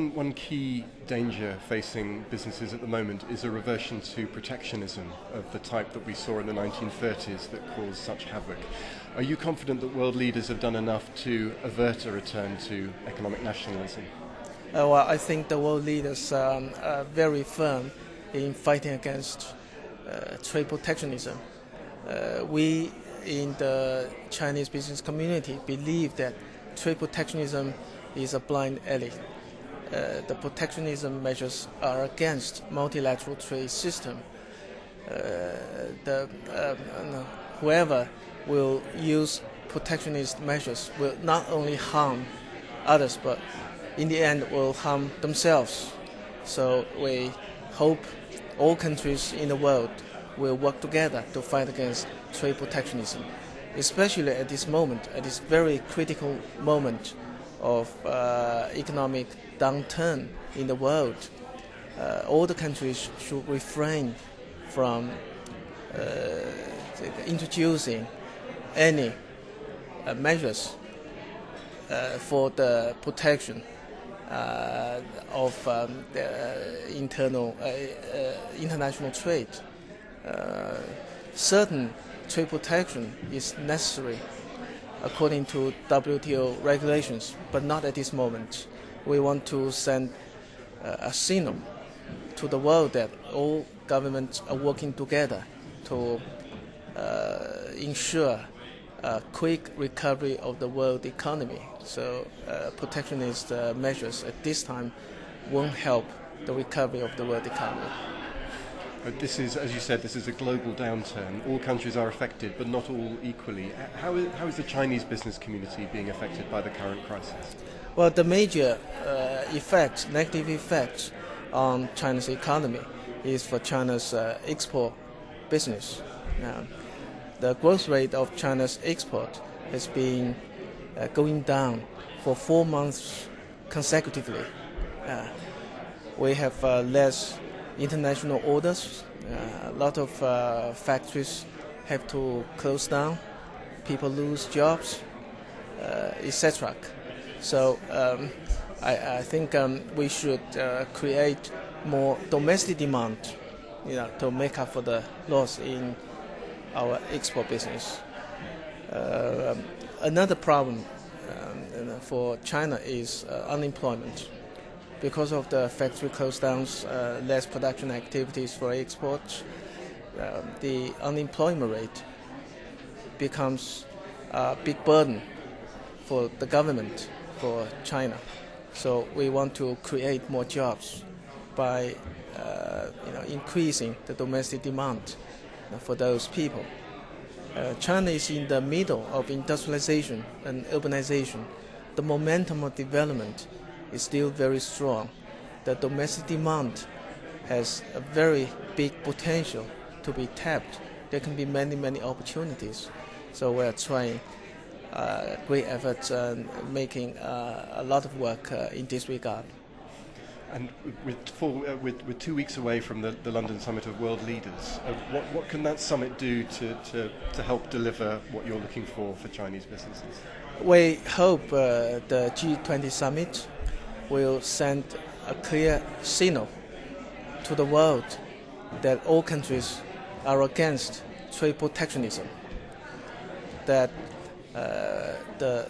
One key danger facing businesses at the moment is a reversion to protectionism of the type that we saw in the 1930s that caused such havoc. Are you confident that world leaders have done enough to avert a return to economic nationalism? Well, I think the world leaders are very firm in fighting against trade protectionism. We in the Chinese business community believe that trade protectionism is a blind alley. The protectionism measures are against multilateral trade system. Whoever will use protectionist measures will not only harm others, but in the end will harm themselves. So we hope all countries in the world will work together to fight against trade protectionism, especially at this moment, at this very critical moment of economic downturn in the world. All the countries should refrain from introducing any measures for the protection of the international trade. Certain trade protection is necessary according to WTO regulations, but not at this moment. We want to send a signal to the world that all governments are working together to ensure a quick recovery of the world economy. So protectionist measures at this time won't help the recovery of the world economy. But this is, as you said, this is a global downturn. All countries are affected, but not all equally. How is the Chinese business community being affected by the current crisis? Well, the major negative effect on China's economy is for China's export business. The growth rate of China's export has been going down for 4 months consecutively. We have less international orders. A lot of factories have to close down. People lose jobs, etc. So I think we should create more domestic demand, to make up for the loss in our export business. Another problem for China is unemployment. Because of the factory close downs, less production activities for export, the unemployment rate becomes a big burden for the government, for China. So we want to create more jobs by increasing the domestic demand for those people. China is in the middle of industrialization and urbanization. The momentum of development is still very strong. The domestic demand has a very big potential to be tapped. There can be many opportunities. So we are trying great efforts and making a lot of work in this regard. And with 2 weeks away from the London Summit of World Leaders, what can that summit do to help deliver what you're looking for Chinese businesses? We hope the G20 summit will send a clear signal to the world that all countries are against trade protectionism, that the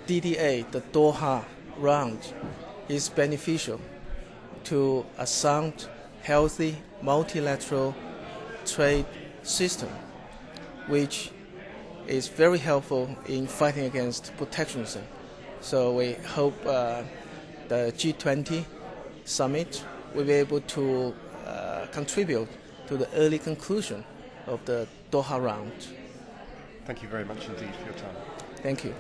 DDA, the Doha round, is beneficial to a sound, healthy, multilateral trade system, which is very helpful in fighting against protectionism. So we hope the G20 summit will be able to contribute to the early conclusion of the Doha round. Thank you very much indeed for your time. Thank you.